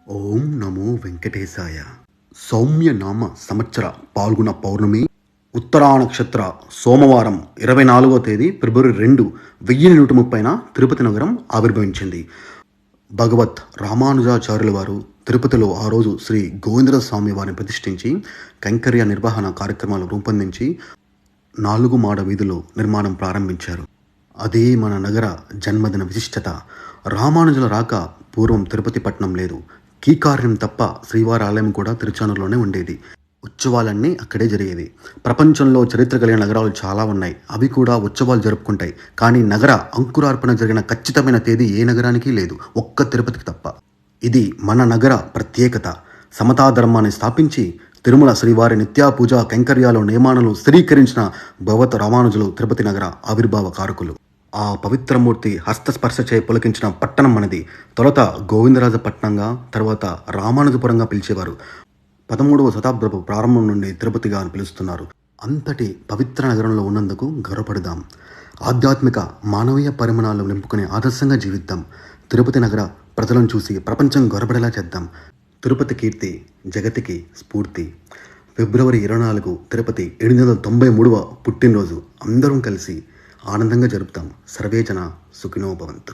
ఓం నమో వెంకటేశాయ. సౌమ్య నామ సంవత్సర పాల్గొన పౌర్ణమి ఉత్తరా నక్షత్ర సోమవారం 24వ తేదీ ఫిబ్రవరి 2, 1130 తిరుపతి నగరం ఆవిర్భవించింది. భగవత్ రామానుజాచార్యుల వారు తిరుపతిలో ఆ రోజు శ్రీ గోవిందరాజ స్వామి వారిని ప్రతిష్ఠించి కైంకర్య నిర్వహణ కార్యక్రమాలు రూపొందించి 4 మాడ వీధిలో నిర్మాణం ప్రారంభించారు. అదే మన నగర జన్మదిన విశిష్టత. రామానుజుల రాక పూర్వం తిరుపతి పట్టణం లేదు. కీకార్యం తప్ప శ్రీవారి ఆలయం కూడా తిరుచానూరులోనే ఉండేది. ఉత్సవాలన్నీ అక్కడే జరిగేవి. ప్రపంచంలో చరిత్ర కలిగిన నగరాలు చాలా ఉన్నాయి. అవి కూడా ఉత్సవాలు జరుపుకుంటాయి. కానీ నగర అంకురార్పణ జరిగిన ఖచ్చితమైన తేదీ ఏ నగరానికి లేదు, ఒక్క తిరుపతికి తప్ప. ఇది మన నగర ప్రత్యేకత. సమతా ధర్మాన్ని స్థాపించి తిరుమల శ్రీవారి నిత్యా పూజ కైంకర్యాలు నియమాలను స్థిరీకరించిన భగవత్ రామానుజులు తిరుపతి నగర ఆవిర్భావ కారకులు. ఆ పవిత్రమూర్తి హస్తస్పర్శచే పులకించిన పట్టణం మనది. తొలుత గోవిందరాజ పట్టణంగా, తర్వాత రామానుజపురంగా పిలిచేవారు. 13వ శతాబ్దపు ప్రారంభం నుండి తిరుపతిగా అని పిలుస్తున్నారు. అంతటి పవిత్ర నగరంలో ఉన్నందుకు గర్వపడదాం. ఆధ్యాత్మిక మానవీయ పరిమాణాలు నింపుకునే ఆదర్శంగా జీవిద్దాం. తిరుపతి నగర ప్రజలను చూసి ప్రపంచం గర్వపడేలా చేద్దాం. తిరుపతి కీర్తి జగతికి స్ఫూర్తి. ఫిబ్రవరి 24 తిరుపతి 893వ పుట్టినరోజు. అందరం కలిసి ఆనందంగా జరుపుతాం. సర్వే జన సుఖినో భవంతు.